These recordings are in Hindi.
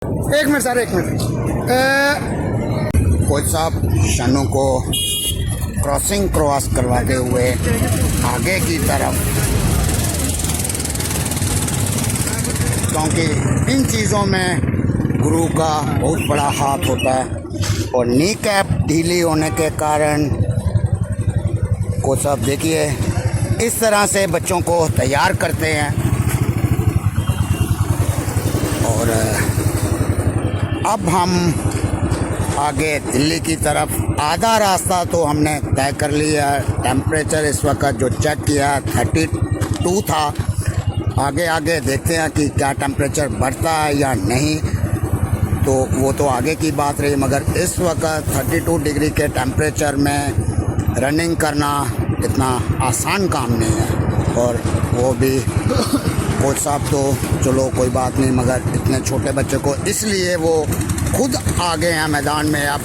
एक मिनट सर, एक मिनट। कोच साहब शनु को क्रॉस करवाते हुए आगे की तरफ, क्योंकि इन चीज़ों में गुरु का बहुत बड़ा हाथ होता है और नी कैप ढीली होने के कारण कोच साहब देखिए इस तरह से बच्चों को तैयार करते हैं। और अब हम आगे दिल्ली की तरफ, आधा रास्ता तो हमने तय कर लिया। टेम्परेचर इस वक्त जो चेक किया 32 था। आगे आगे देखते हैं कि क्या टेम्परेचर बढ़ता है या नहीं, तो वो तो आगे की बात रही। मगर इस वक्त 32 डिग्री के टेम्परेचर में रनिंग करना इतना आसान काम नहीं है। और वो भी कोच साहब तो चलो कोई बात नहीं, मगर इतने छोटे बच्चे को इसलिए वो खुद आगे हैं मैदान में अब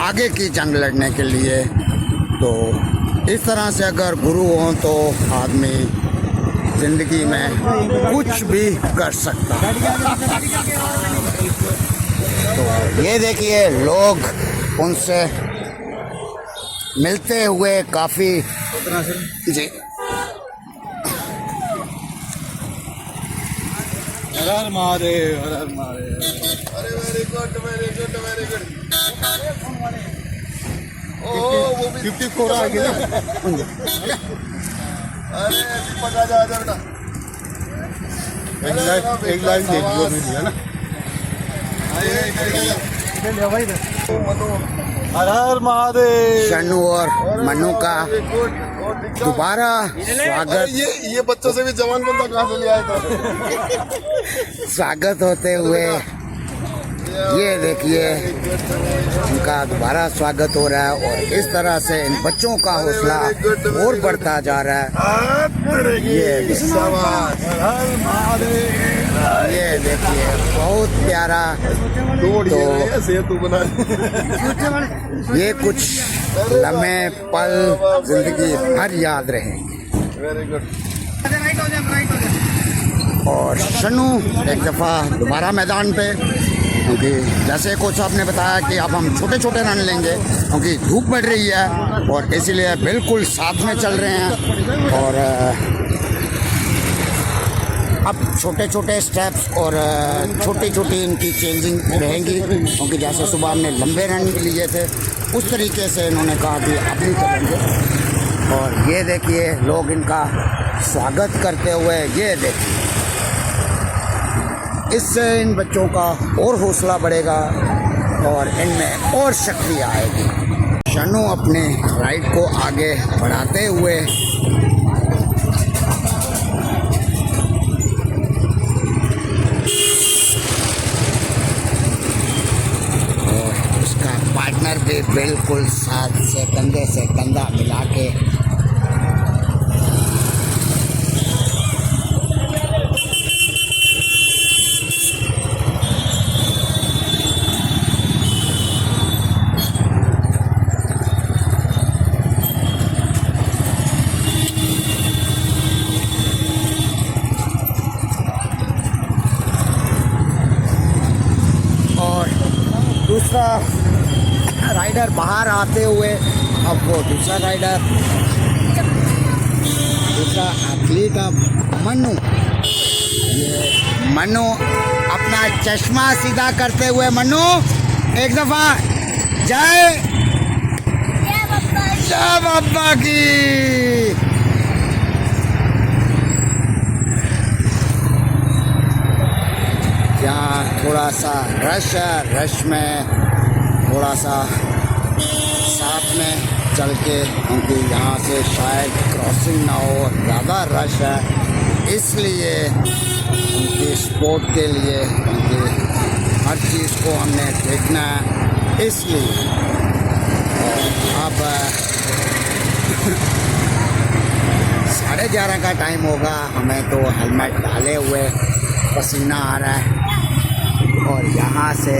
आगे की जंग लड़ने के लिए। तो इस तरह से अगर गुरु हों तो आदमी ज़िंदगी में कुछ भी कर सकता है। तो ये देखिए लोग उनसे मिलते हुए काफ़ी जी। हर हर महादेव, हर हर महादेव। अरे very good, very good, very good. Oh वो भी 54 आ गया। अरे दीपक आजा आजा बेटा। एक लाइव देख लो भी दिया ना। हर हर महादेव। शनु और मनु का दोबारा स्वागत, ये बच्चों से भी जवान बंदा कहाँ से ले आया था? स्वागत होते हुए ये देखिए उनका दोबारा स्वागत हो रहा है। और इस तरह से इन बच्चों का हौसला और बढ़ता जा रहा है। ये शाबाश। ये देखिए बहुत प्यारा। तो सेतु बना। ये कुछ लम्हे पल जिंदगी भर याद रहेंगे। Very good. और शनु एक दफ़ा दोबारा मैदान पे, क्योंकि जैसे कोच साहब ने बताया कि अब हम छोटे छोटे रन लेंगे क्योंकि धूप बढ़ रही है, और इसीलिए बिल्कुल साथ में चल रहे हैं। और अब छोटे छोटे स्टेप्स और छोटी छोटी इनकी चेंजिंग रहेंगी, क्योंकि जैसे सुबह हमने लंबे रन लिए थे उस तरीके से इन्होंने कहा कि अब नहीं करेंगे। और ये देखिए लोग इनका स्वागत करते हुए, ये देखिए इससे इन बच्चों का और हौसला बढ़ेगा और इनमें और शक्ति आएगी। शनु अपने राइड को आगे बढ़ाते हुए और उसका पार्टनर भी बिल्कुल साथ से कंधे से कंधा मिला के दूसरा राइडर बाहर आते हुए, अब वो दूसरा राइडर, दूसरा एथलीट अब मनु, ये मनु अपना चश्मा सीधा करते हुए, मनु एक दफ़ा जय बाबा की। यहाँ थोड़ा सा रश है, रश में थोड़ा सा साथ में चल के, क्योंकि यहाँ से शायद क्रॉसिंग ना हो, ज़्यादा रश है इसलिए उनकी स्पोर्ट के लिए, क्योंकि हर चीज़ को हमने देखना है इसलिए। और अब 11:30 का टाइम होगा, हमें तो हेलमेट डाले हुए पसीना आ रहा है। और यहाँ से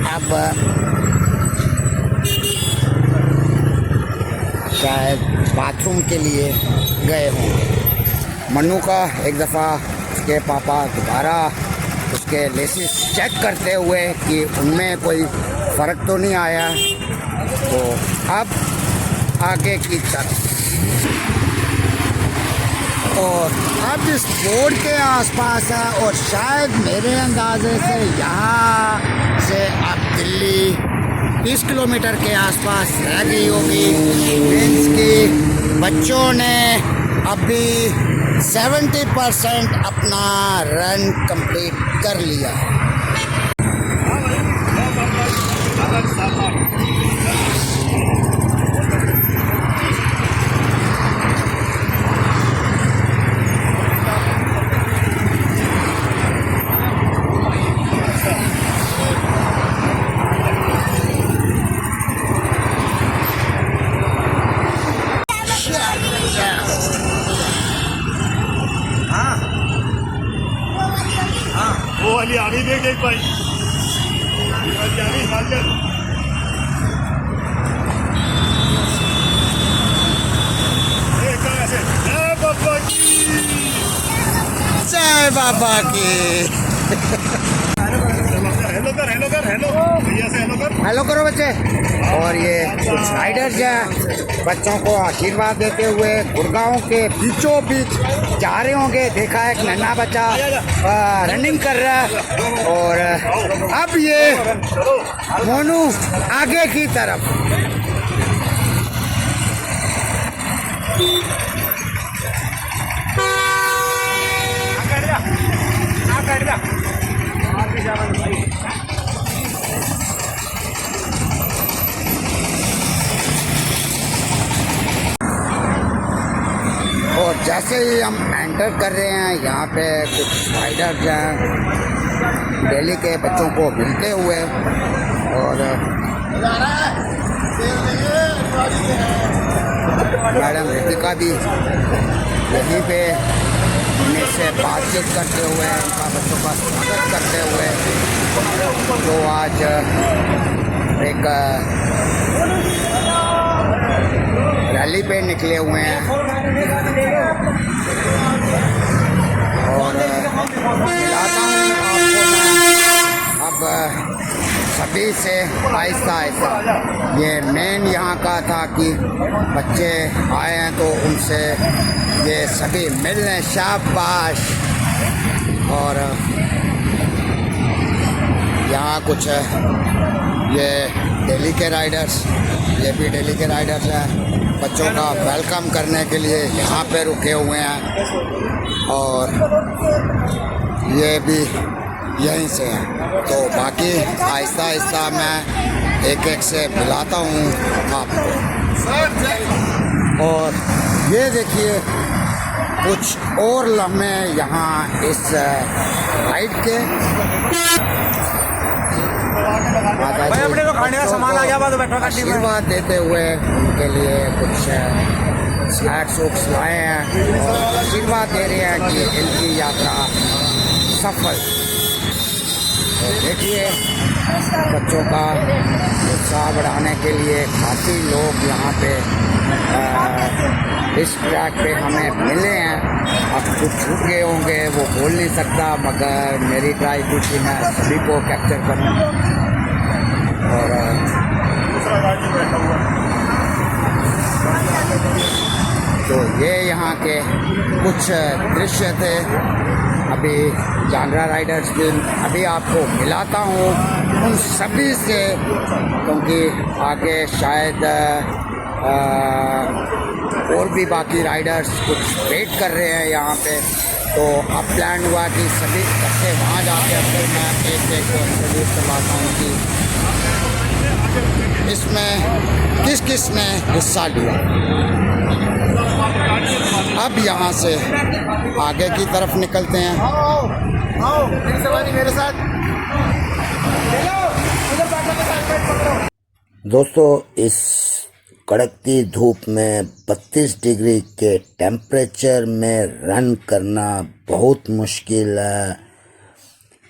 अब शायद बाथरूम के लिए गए होंगे। मनु का एक दफ़ा उसके पापा दोबारा उसके लेसिस चेक करते हुए कि उनमें कोई फ़र्क तो नहीं आया। तो अब आगे की तरफ, और अब इस बोर्ड के आसपास है, और शायद मेरे अंदाजे से यहाँ से अब दिल्ली 30 किलोमीटर के आसपास रह गई होगी। मीन्स कि बच्चों ने अभी 70% अपना रन कंप्लीट कर लिया। वो वाली आनी देख एक भाई, वाली आनी मालूम। जय बाबा की, जय बाबा की। हेलो कर, हेलो कर, हेलो भैया से हेलो कर। हेलो करो बच्चे। और ये कुछ राइडर्स हैं बच्चों को आशीर्वाद देते हुए गुड़गांव के बीचों बीच जा रहे होंगे। देखा एक नन्हा बच्चा रनिंग कर रहा है, और अब ये मोनू आगे की तरफ। और जैसे ही हम एंटर कर रहे हैं, यहाँ पे कुछ राइडर्स हैं दिल्ली के बच्चों को मिलते हुए, और मैडम रितिका भी यहीं पे उन्हीं से बातचीत करते हुए, उनका बच्चों का स्वागत करते हुए, जो आज एक रैली पे निकले हुए हैं। और मिलाता हूँ आपको मैं अब सभी से आहिस्ता आहिस्ता। ये मेन यहाँ का था कि बच्चे आए हैं तो उनसे ये सभी मिल लें, शाबाश। और यहाँ कुछ ये दिल्ली के राइडर्स, ये भी दिल्ली के राइडर्स हैं, बच्चों का वेलकम करने के लिए यहाँ पे रुके हुए हैं, और ये भी यहीं से हैं। तो बाकी आहिस्ता आहिस्ता मैं एक एक से मिलाता हूँ आपको। और ये देखिए कुछ और लम्हे यहाँ इस राइड के। भाई अपने को खाने का सामान आ गया, बाद बैठो आशीर्वाद देते हुए उनके लिए कुछ स्नैक्स वुक्स लाए हैं, और आशीर्वाद दे रहे हैं कि इनकी यात्रा सफल। तो देखिए बच्चों का उत्साह बढ़ाने के लिए काफ़ी लोग यहाँ पे इस ट्रैक पे हमें मिले हैं। अब कुछ छूट गए होंगे, वो बोल नहीं सकता, मगर मेरी ट्राई थी कि मैं सभी को कैप्चर करूँ। और तो ये यहाँ के कुछ दृश्य थे। अभी जानरा राइडर्स भी अभी आपको मिलाता हूँ उन सभी से, क्योंकि आगे शायद और भी बाकी राइडर्स कुछ वेट कर रहे हैं यहाँ पे। तो अब प्लान हुआ कि सभी इकट्ठे वहाँ जाकर फिर मैं एक एक को इंट्रोड्यूस करवाता हूँ कि इसमें किस किस ने हिस्सा लिया। अब यहाँ से आगे की तरफ निकलते हैं। आओ मेरे साथ। दोस्तों, इस कड़कती धूप में 32 डिग्री के टेम्परेचर में रन करना बहुत मुश्किल है।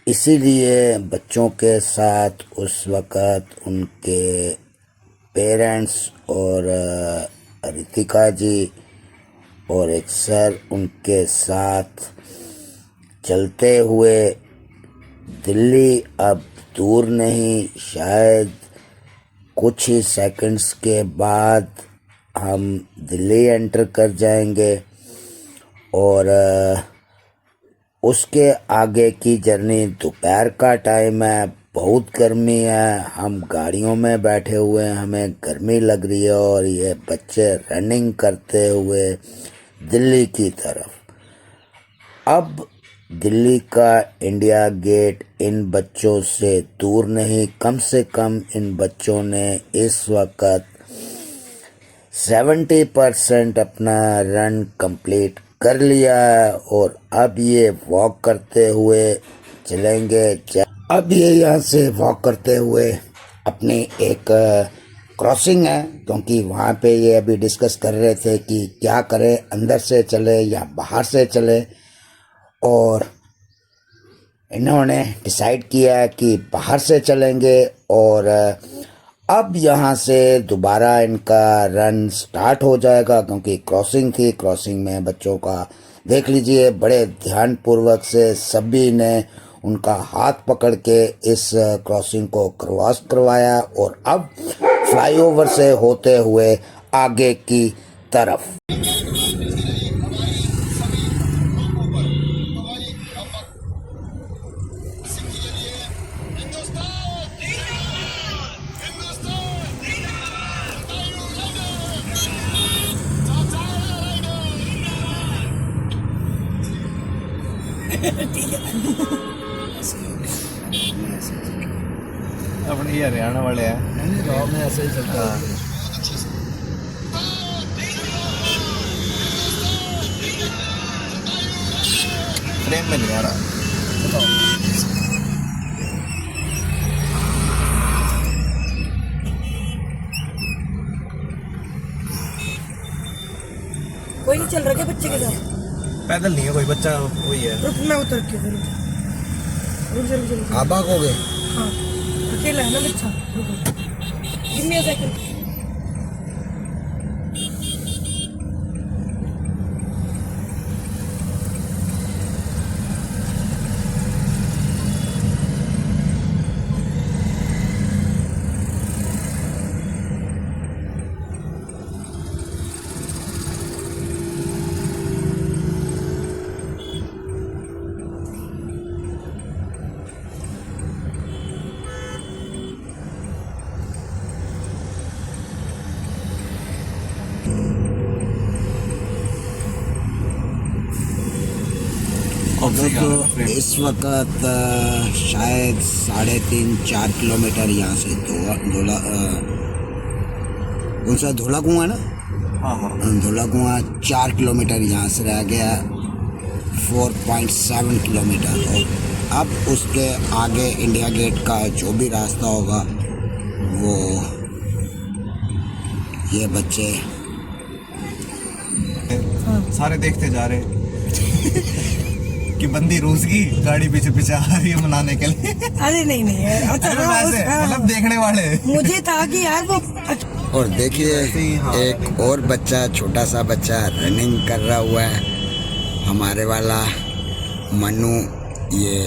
इसीलिए बच्चों के साथ उस वक़्त उनके पेरेंट्स और रितिका जी और एक सर उनके साथ चलते हुए दिल्ली अब दूर नहीं, शायद कुछ ही सेकंड्स के बाद हम दिल्ली एंटर कर जाएंगे और उसके आगे की जर्नी। दोपहर का टाइम है, बहुत गर्मी है, हम गाड़ियों में बैठे हुए हैं, हमें गर्मी लग रही है और ये बच्चे रनिंग करते हुए दिल्ली की तरफ। अब दिल्ली का इंडिया गेट इन बच्चों से दूर नहीं, कम से कम इन बच्चों ने इस वक्त 70% अपना रन कंप्लीट कर लिया है और अब ये वॉक करते हुए चलेंगे। अब ये यहाँ से वॉक करते हुए अपनी एक क्रॉसिंग है, क्योंकि वहाँ पे ये अभी डिस्कस कर रहे थे कि क्या करें, अंदर से चले या बाहर से चले, और इन्होंने डिसाइड किया कि बाहर से चलेंगे। और अब यहाँ से दोबारा इनका रन स्टार्ट हो जाएगा, क्योंकि क्रॉसिंग थी, क्रॉसिंग में बच्चों का देख लीजिए बड़े ध्यानपूर्वक से सभी ने उनका हाथ पकड़ के इस क्रॉसिंग को क्रॉस करवाया और अब फ्लाईओवर से होते हुए आगे की तरफ। अपने ये हरियाणा वाले हैं, गाँव में ऐसे ही चलता है। फ्रेम में नहीं आ रहा। कोई नहीं चल रहा क्या बच्चे के साथ? पैदल नहीं है कोई बच्चा, वही है। रुक, मैं उतर के फिर रुक जा। आप भागोगे? हाँ, अकेला है ना बच्चा। Give me a second. तो इस वक्त शायद 3.5-4 किलोमीटर यहाँ से धोला कुआं है ना। हाँ, धोला कुआं 4 किलोमीटर यहाँ से रह गया, 4.7 किलोमीटर। और अब उसके आगे इंडिया गेट का जो भी रास्ता होगा वो ये बच्चे सारे देखते जा रहे कि बंदी रूस की गाड़ी पीछे पीछे आ रही है मनाने के लिए। अरे नहीं यार, अच्छा मतलब देखने वाले। मुझे था कि यार वो और देखिए एक और बच्चा, छोटा सा बच्चा रनिंग कर रहा हुआ है, हमारे वाला मनु, ये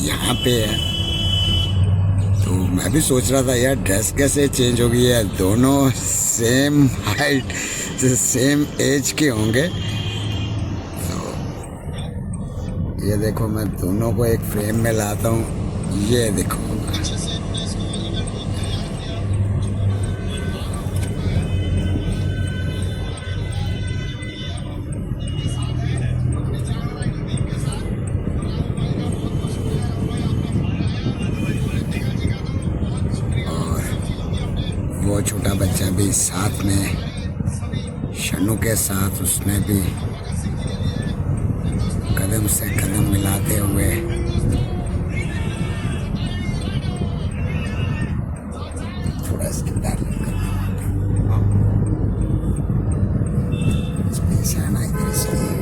यहाँ पे है। तो मैं भी सोच रहा था यार ड्रेस कैसे चेंज हो गई है, दोनों सेम हाइट सेम एज के होंगे। ये देखो मैं दोनों को एक फ्रेम में लाता हूँ, ये देखो। और वो छोटा बच्चा भी साथ में शनु के साथ, उसने भी कदम से कदम मिलाते हुए थोड़ा स्किप डाल स्पेस है ना इधर, इसलिए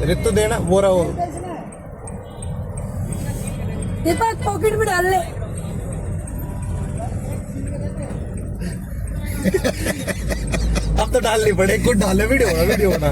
रितु देना वो रहा वो दीपक पॉकेट में डाल ले। अब तो डालनी पड़े कुछ डाले वीडियो होना